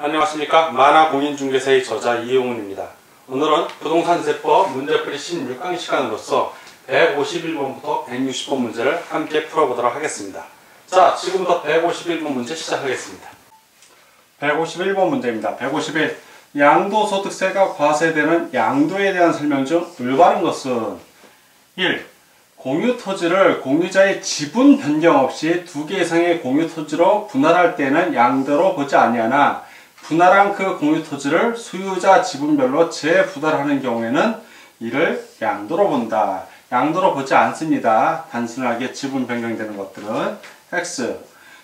안녕하십니까. 만화공인중개사의 저자 이용훈입니다. 오늘은 부동산세법 문제풀이 16강 시간으로서 151번부터 160번 문제를 함께 풀어보도록 하겠습니다. 자, 지금부터 151번 문제 시작하겠습니다. 151번 문제입니다. 151. 양도소득세가 과세되는 양도에 대한 설명 중 올바른 것은 1. 공유토지를 공유자의 지분 변경 없이 2개 이상의 공유토지로 분할할 때는 양도로 보지 아니하나 분할한 그 공유토지를 소유자 지분별로 재분할하는 경우에는 이를 양도로 본다. 양도로 보지 않습니다. 단순하게 지분 변경되는 것들은. X.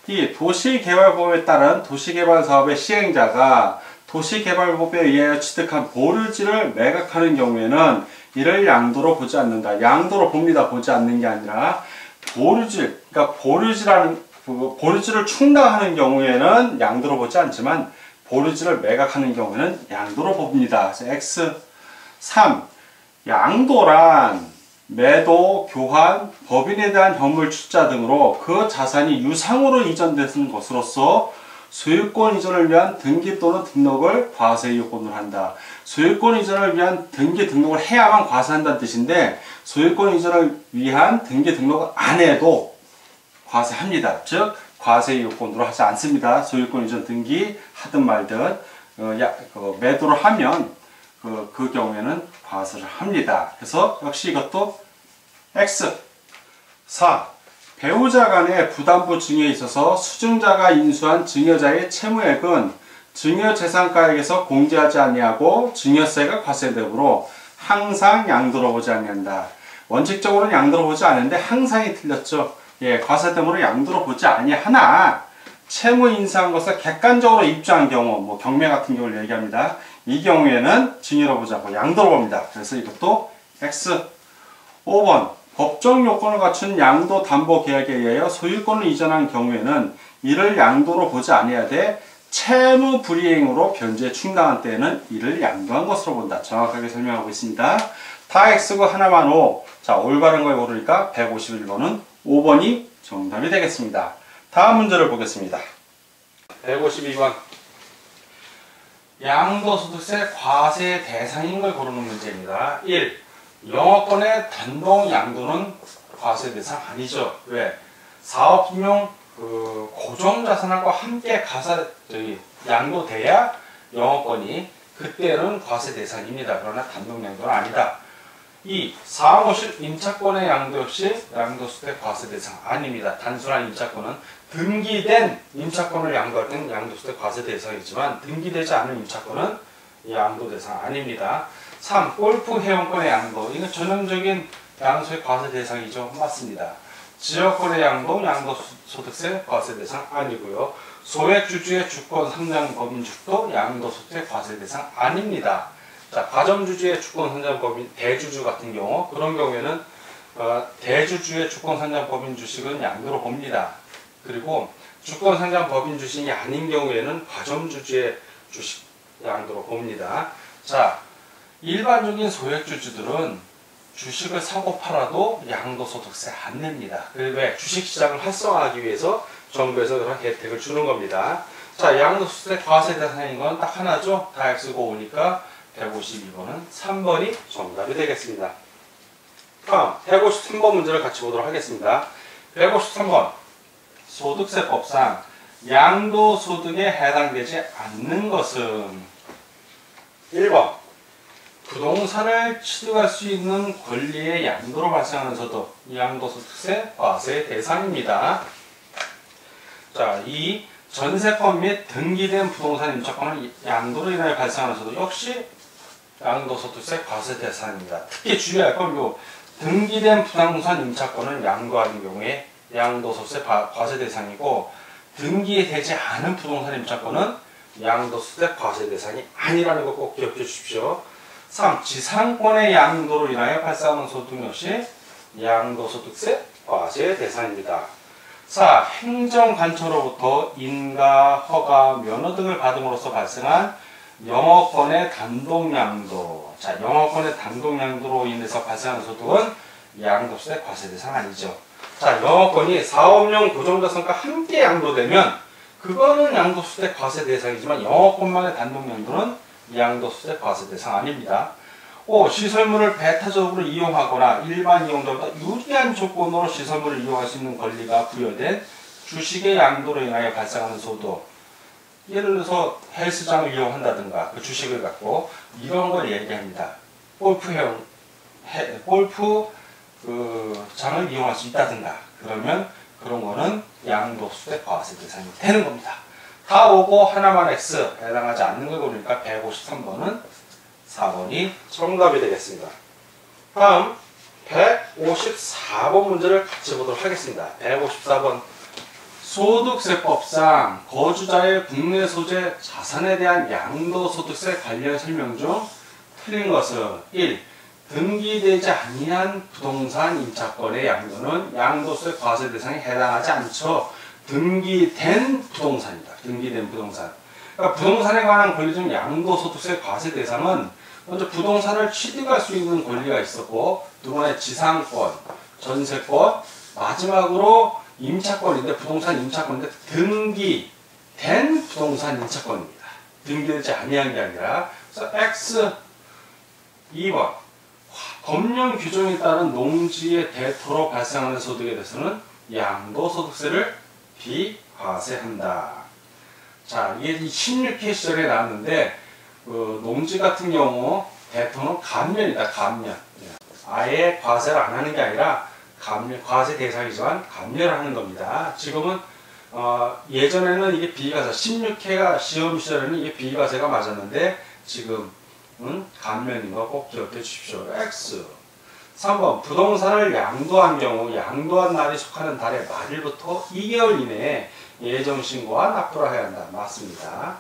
이 도시개발법에 따른 도시개발사업의 시행자가 도시개발법에 의하여 취득한 보류지를 매각하는 경우에는 이를 양도로 보지 않는다. 양도로 봅니다. 보지 않는 게 아니라 보류지, 그러니까 보류지를 충당하는 경우에는 양도로 보지 않지만 보류지를 매각하는 경우에는 양도로 봅니다. 그래서 X. 3. 양도란 매도, 교환, 법인에 대한 현물 출자 등으로 그 자산이 유상으로 이전되는 것으로서 소유권 이전을 위한 등기 또는 등록을 과세 요건으로 한다. 소유권 이전을 위한 등기 등록을 해야만 과세한다는 뜻인데 소유권 이전을 위한 등기 등록을 안 해도 과세합니다. 즉 과세 요건으로 하지 않습니다. 소유권 이전 등기 하든 말든 매도를 하면 그 경우에는 과세를 합니다. 그래서 역시 이것도 X. 4. 배우자 간의 부담부 증여에 있어서 수증자가 인수한 증여자의 채무액은 증여재산가액에서 공제하지 아니하고 증여세가 과세되므로 항상 양도로 보지 아니한다. 원칙적으로는 양도로 보지 않는데 항상이 틀렸죠. 과세되므로 양도로 보지 아니하나 채무 인수한 것을 객관적으로 입증한 경우, 경매 같은 경우를 얘기합니다. 이 경우에는 증여로 보지 않고 양도로 봅니다. 그래서 이것도 X. 5번. 법정 요건을 갖춘 양도 담보 계약에 의하여 소유권을 이전한 경우에는 이를 양도로 보지 아니해야 돼. 채무 불이행으로 변제 충당한 때에는 이를 양도한 것으로 본다. 정확하게 설명하고 있습니다. 다 X고 하나만 O. 자, 올바른 거에 고르니까 151번은 5번이 정답이 되겠습니다. 다음 문제를 보겠습니다. 152번. 양도소득세 과세 대상인 걸 고르는 문제입니다. 1. 영업권의 단독 양도는 과세 대상 아니죠. 왜? 사업용 고정자산과 함께 양도돼야 영업권이 그때는 과세 대상입니다. 그러나 단독 양도는 아니다. 2. 사무실 임차권의 양도 역시 양도소득세 과세 대상 아닙니다. 단순한 임차권은 등기된 임차권을 양도할 때는 양도소득세 과세 대상이지만 등기되지 않은 임차권은 양도 대상 아닙니다. 3. 골프 회원권의 양도. 이건 전형적인 양도소득세 과세 대상이죠. 맞습니다. 지역권의 양도, 양도소득세 과세 대상 아니고요. 소액주주의 주권 상장 법인주도 양도소득세 과세 대상 아닙니다. 자, 가점주주의 주권 상장 법인 대주주 같은 경우, 그런 경우에는 대주주의 주권 상장 법인 주식은 양도로 봅니다. 그리고 주권 상장 법인 주식이 아닌 경우에는 가점주주의 주식 양도로 봅니다. 자, 일반적인 소액주주들은 주식을 사고 팔아도 양도소득세 안 냅니다. 왜? 주식시장을 활성화하기 위해서 정부에서 그런 혜택을 주는 겁니다. 자, 양도소득세 과세 대상인 건 딱 하나죠. 다 X고 오니까 152번은 3번이 정답이 되겠습니다. 다음 153번 문제를 같이 보도록 하겠습니다. 153번. 소득세법상 양도소득에 해당되지 않는 것은 1번. 부동산을 취득할 수 있는 권리의 양도로 발생하는 소득, 양도소득세 과세 대상입니다. 자, 2. 전세권 및 등기된 부동산 임차권은 양도로 인하여 발생하는 소득 역시 양도소득세 과세 대상입니다. 특히 주의할 건 등기된 부동산 임차권을 양도하는 경우에 양도소득세 과세 대상이고 등기되지 않은 부동산 임차권은 양도소득세 과세 대상이 아니라는 거 꼭 기억해 주십시오. 3. 지상권의 양도로 인하여 발생하는 소득 역시 양도소득세 과세 대상입니다. 4. 행정관청으로부터 인가, 허가, 면허 등을 받음으로써 발생한 영업권의 단독양도. 자, 영업권의 단독양도로 인해서 발생하는 소득은 양도소득세 과세 대상 아니죠. 자, 영업권이 사업용 고정자산과 함께 양도되면 그거는 양도소득 과세 대상이지만 영업권만의 단독 양도는 양도소득 과세 대상 아닙니다. 시설물을 배타적으로 이용하거나 일반 이용자보다 유리한 조건으로 시설물을 이용할 수 있는 권리가 부여된 주식의 양도로 인하여 발생하는 소득, 예를 들어서 헬스장을 이용한다든가 그 주식을 갖고 이런 걸 얘기합니다. 골프 장을 이용할 수 있다든가 그러면 그런 거는 양도소득 과세 대상이 되는 겁니다. 다 오고 하나만 X 해당하지 않는 걸 고르니까 153번은 4번이 정답이 되겠습니다. 다음 154번 문제를 같이 보도록 하겠습니다. 154번 소득세법상 거주자의 국내 소재 자산에 대한 양도소득세 관련 설명 중 틀린 것은 1. 등기되지 아니한 부동산 임차권의 양도는 양도세 과세 대상에 해당하지 않죠. 등기된 부동산입니다. 등기된 부동산. 그러니까 부동산에 관한 권리 중 양도소득세 과세 대상은 먼저 부동산을 취득할 수 있는 권리가 있었고 두 번째 지상권, 전세권, 마지막으로 임차권인데 부동산 임차권인데 등기된 부동산 임차권입니다. 등기되지 아니한 게 아니라 그래서 X 2번 법령 규정에 따른 농지의 대토로 발생하는 소득에 대해서는 양도소득세를 비과세한다. 자, 이게 16회 시절에 나왔는데 농지 같은 경우 대토는 감면이다. 감면. 아예 과세를 안 하는 게 아니라 감면, 과세 대상이지만 감면을 하는 겁니다. 지금은 예전에는 이게 비과세, 16회가 시험 시절에는 이게 비과세가 맞았는데 지금 감면인 거 꼭 기억해 주십시오. X 3번 부동산을 양도한 경우 양도한 날이 속하는 달의 말일부터 2개월 이내에 예정신고와 납부를 해야 한다. 맞습니다.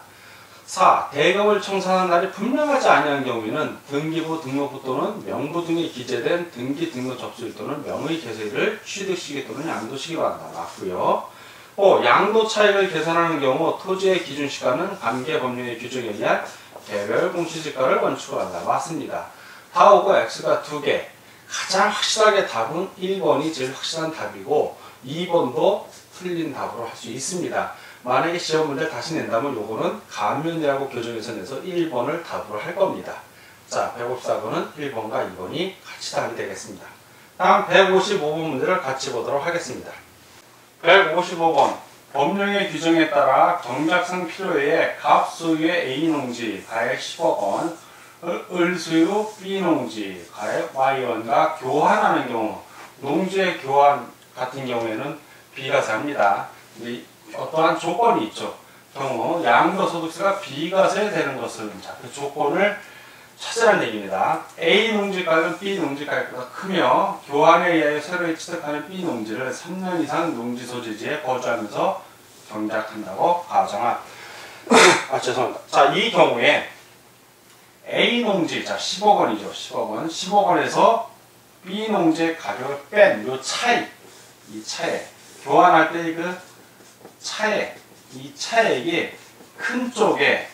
4. 대금을 청산한 날이 분명하지 아니한 경우에는 등기부, 등록부 또는 명부 등에 기재된 등기 등록 접수일 또는 명의 개소일을 취득시기 또는 양도시기로 한다. 맞고요. 5. 양도 차익을 계산하는 경우 토지의 기준 시간은 관계 법령의 규정에 의한 개별 공시지가를 원칙으로 한다. 맞습니다. 다 오고 X가 2개. 가장 확실하게 답은 1번이 제일 확실한 답이고 2번도 틀린 답으로 할 수 있습니다. 만약에 시험 문제 다시 낸다면 요거는 감면이라고 교정에서 내서 1번을 답으로 할 겁니다. 자, 154번은 1번과 2번이 같이 답이 되겠습니다. 다음 155번 문제를 같이 보도록 하겠습니다. 155번 법령의 규정에 따라 경작상 필요에 갑 소유의 A농지 가액 10억 원, 을 소유 B농지 가액 Y원과 교환하는 경우 농지의 교환 같은 경우에는 비과세합니다. 어떠한 조건이 있죠. 경우 양도소득세가 비과세 되는 것은 그 조건을 찾으라는 얘기입니다. A 농지 가격은 B 농지 가격보다 크며 교환에 의하여 새로 취득하는 B 농지를 3년 이상 농지 소재지에 거주하면서 경작한다고 가정한. 죄송합니다. 자, 이 경우에 A 농지, 자 10억 원이죠. 10억 원. 10억 원에서 B 농지의 가격을 뺀 요 차이, 이 차액 교환할 때 그 차액, 이 차액이 큰 쪽의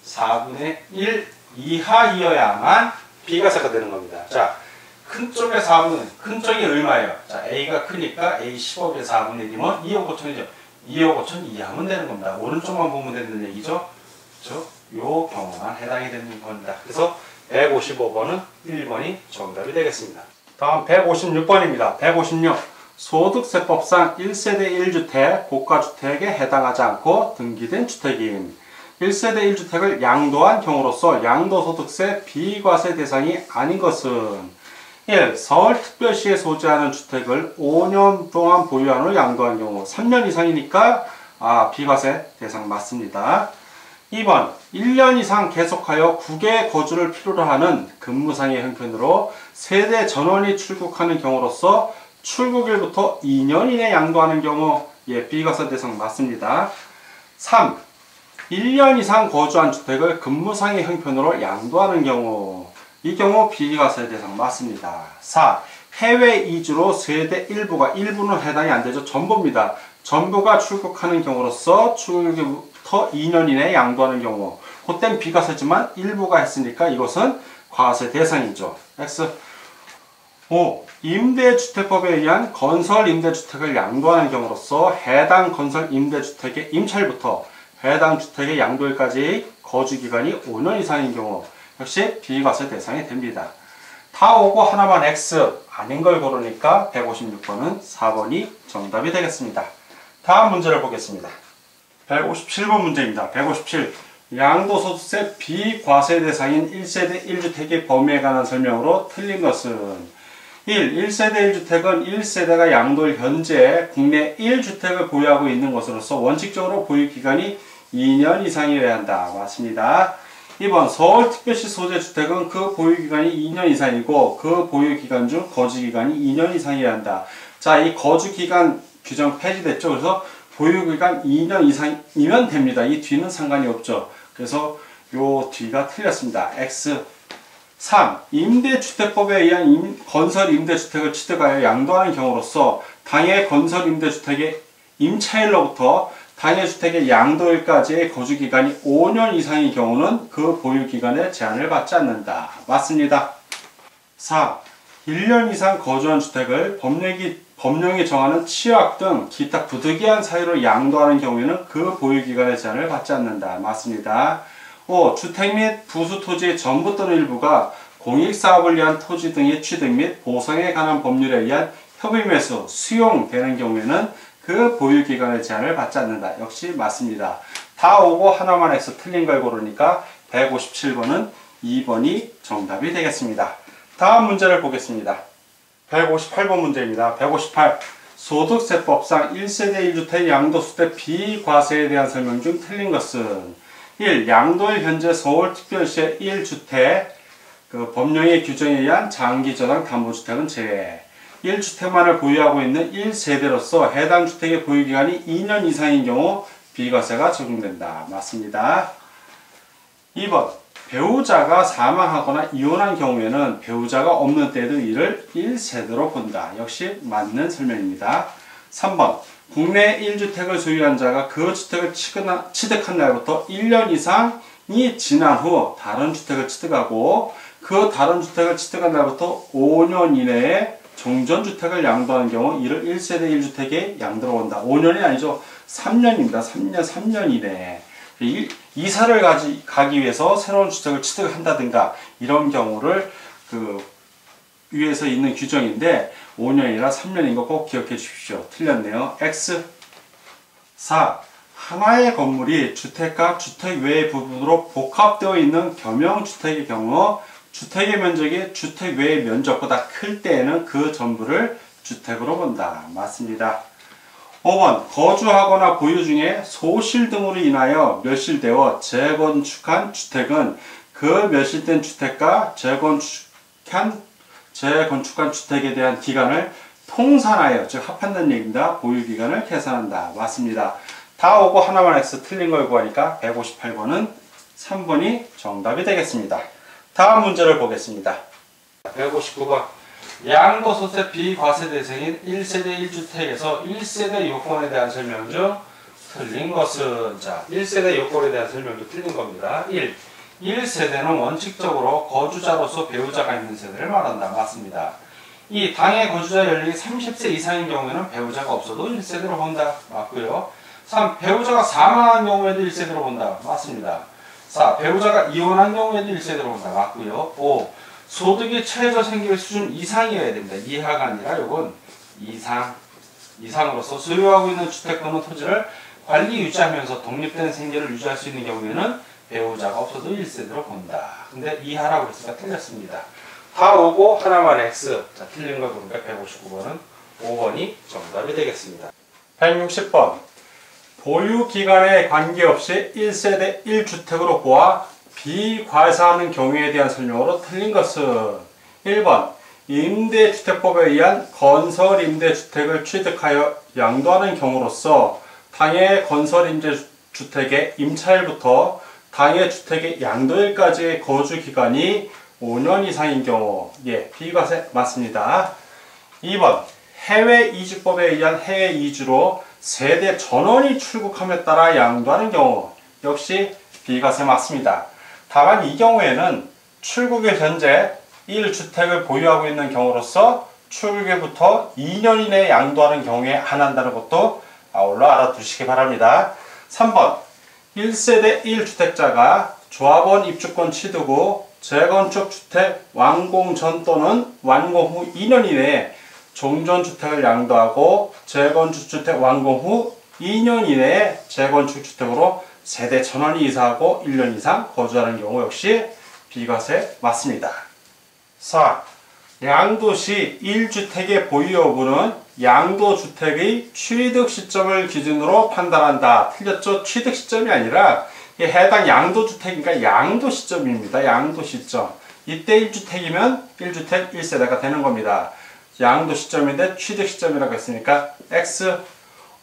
4분의 1 이하이어야만 비과세가 되는 겁니다. 자, 큰 쪽의 4분의 1, 큰 쪽이 얼마예요? 자, A가 크니까 A 10억의 4분의 1이면 2억 5천이죠. 2억 5천 이하면 되는 겁니다. 오른쪽만 보면 되는 얘기죠. 그렇죠? 요 경우만 해당이 되는 겁니다. 그래서 155번은 1번이 정답이 되겠습니다. 다음 156번입니다. 156. 소득세법상 1세대 1주택, 고가주택에 해당하지 않고 등기된 주택인 1세대 1주택을 양도한 경우로서 양도소득세 비과세 대상이 아닌 것은 1. 서울특별시에 소재하는 주택을 5년 동안 보유한 후 양도한 경우 3년 이상이니까 비과세 대상 맞습니다. 2번 1년 이상 계속하여 국외 거주를 필요로 하는 근무상의 형편으로 세대 전원이 출국하는 경우로서 출국일부터 2년 이내 양도하는 경우 비과세 대상 맞습니다. 3. 1년 이상 거주한 주택을 근무상의 형편으로 양도하는 경우 이 경우 비과세 대상 맞습니다. 4. 해외 이주로 세대 일부는 해당이 안되죠. 전부입니다. 전부가 출국하는 경우로서 출국일부터 2년 이내에 양도하는 경우 그땐 비과세지만 일부가 했으니까 이것은 과세 대상이죠. X 5. 임대주택법에 의한 건설임대주택을 양도하는 경우로서 해당 건설임대주택의 임차일부터 해당 주택의 양도일까지 거주기간이 5년 이상인 경우 역시 비과세 대상이 됩니다. 다 오고 하나만 X 아닌 걸 고르니까 156번은 4번이 정답이 되겠습니다. 다음 문제를 보겠습니다. 157번 문제입니다. 157. 양도소득세 비과세 대상인 1세대 1주택의 범위에 관한 설명으로 틀린 것은 1세대 1주택은 1세대가 양도일 현재 국내 1주택을 보유하고 있는 것으로서 원칙적으로 보유기간이 2년 이상이어야 한다. 맞습니다. 2번 서울특별시 소재 주택은 그 보유기간이 2년 이상이고 그 보유기간 중 거주기간이 2년 이상이어야 한다. 자, 이 거주기간 규정 폐지됐죠. 그래서 보유기간 2년 이상이면 됩니다. 이 뒤는 상관이 없죠. 그래서 요 뒤가 틀렸습니다. X. 3. 임대주택법에 의한 건설임대주택을 취득하여 양도하는 경우로서 당해 건설임대주택의 임차일로부터 당해 주택의 양도일까지의 거주기간이 5년 이상인 경우는 그 보유기간에 제한을 받지 않는다. 맞습니다. 4. 1년 이상 거주한 주택을 법령이 정하는 취약 등 기타 부득이한 사유로 양도하는 경우에는 그 보유기간에 제한을 받지 않는다. 맞습니다. 5. 주택 및 부수토지의 전부 또는 일부가 공익사업을 위한 토지 등의 취득 및 보상에 관한 법률에 의한 협의매수, 수용되는 경우에는 그 보유기간의 제한을 받지 않는다. 역시 맞습니다. 다 오고 하나만 X 틀린 걸 고르니까 157번은 2번이 정답이 되겠습니다. 다음 문제를 보겠습니다. 158번 문제입니다. 158. 소득세법상 1세대 1주택 양도소득 비과세에 대한 설명 중 틀린 것은 1. 양도일 현재 서울특별시의 1주택 법령의 규정에 의한 장기저당 담보주택은 제외. 1주택만을 보유하고 있는 1세대로서 해당 주택의 보유기간이 2년 이상인 경우 비과세가 적용된다. 맞습니다. 2번 배우자가 사망하거나 이혼한 경우에는 배우자가 없는 때에도 이를 1세대로 본다. 역시 맞는 설명입니다. 3번 국내 1주택을 소유한 자가 그 주택을 취득한 날부터 1년 이상이 지난 후 다른 주택을 취득하고 그 다른 주택을 취득한 날부터 5년 이내에 종전주택을 양도하는 경우 이를 1세대 1주택에 양도로 본다. 5년이 아니죠. 3년입니다. 3년 이내에. 이사를 가기 위해서 새로운 주택을 취득한다든가 이런 경우를 위에서 있는 규정인데 5년이나 3년인 거 꼭 기억해 주십시오. 틀렸네요. X. 4. 하나의 건물이 주택과 주택 외의 부분으로 복합되어 있는 겸용주택의 경우 주택의 면적이 주택 외의 면적보다 클 때에는 그 전부를 주택으로 본다. 맞습니다. 5번 거주하거나 보유 중에 소실 등으로 인하여 멸실되어 재건축한 주택은 그 멸실된 주택과 재건축한 주택에 대한 기간을 통산하여 즉 합한다는 얘기입니다. 보유기간을 계산한다. 맞습니다. 다 오고 하나만 X 틀린 걸 구하니까 158번은 3번이 정답이 되겠습니다. 다음 문제를 보겠습니다. 159번 양도소득세 비과세 대상인 1세대 1주택에서 1세대 요건에 대한 설명 중 틀린 것은 자 1세대 요건에 대한 설명 중 틀린 겁니다. 1세대는 원칙적으로 거주자로서 배우자가 있는 세대를 말한다. 맞습니다. 2. 당해 거주자 연령이 30세 이상인 경우에는 배우자가 없어도 1세대로 본다. 맞고요. 3. 배우자가 사망한 경우에도 1세대로 본다. 맞습니다. 4. 배우자가 이혼한 경우에도 1세대로 본다. 맞고요. 5. 소득이 최저 생계비 수준 이상이어야 됩니다. 이하가 아니라 요건 이상으로서 소유하고 있는 주택 또는 토지를 관리 유지하면서 독립된 생계를 유지할 수 있는 경우에는 배우자가 없어도 1세대로 본다. 근데 이하라고 했으니까 틀렸습니다. 다 오고 하나만 X. 자, 틀린 걸 보니까 159번은 5번이 정답이 되겠습니다. 160번 보유기간에 관계없이 1세대 1주택으로 보아 비과세하는 경우에 대한 설명으로 틀린 것은 1번 임대주택법에 의한 건설임대주택을 취득하여 양도하는 경우로서 당해 건설임대주택의 임차일부터 당해 주택의 양도일까지의 거주기간이 5년 이상인 경우 비과세 맞습니다. 2번 해외 이주법에 의한 해외 이주로 세대 전원이 출국함에 따라 양도하는 경우 역시 비과세 맞습니다. 다만 이 경우에는 출국일 현재 1주택을 보유하고 있는 경우로서 출교부터 2년 이내에 양도하는 경우에 한한다는 것도 아울러 알아두시기 바랍니다. 3번 1세대 1주택자가 조합원 입주권 취득 후 재건축 주택 완공 전 또는 완공 후 2년 이내에 종전주택을 양도하고 재건축 주택 완공 후 2년 이내에 재건축 주택으로 세대 전원이 이사하고 1년 이상 거주하는 경우 역시 비과세 맞습니다. 4. 양도시 1주택의 보유 여부는 양도주택의 취득 시점을 기준으로 판단한다. 틀렸죠? 취득 시점이 아니라 해당 양도주택이니까 양도 시점입니다. 양도 시점. 이때 1주택이면 1주택 1세대가 되는 겁니다. 양도 시점인데 취득 시점이라고 했으니까 X.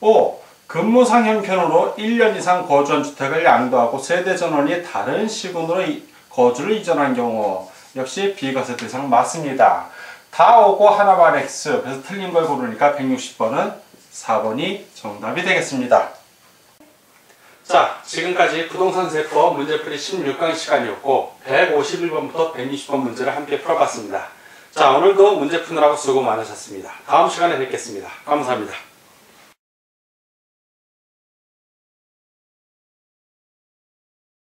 5. 근무상 형편으로 1년 이상 거주한 주택을 양도하고 세대 전원이 다른 시군으로 거주를 이전한 경우 역시 비과세 대상 맞습니다. 다 오고 하나만 X. 그래서 틀린 걸 고르니까 160번은 4번이 정답이 되겠습니다. 자, 지금까지 부동산 세법 문제풀이 16강 시간이었고 151번부터 160번 문제를 함께 풀어봤습니다. 자, 오늘도 문제 푸느라고 수고 많으셨습니다. 다음 시간에 뵙겠습니다. 감사합니다.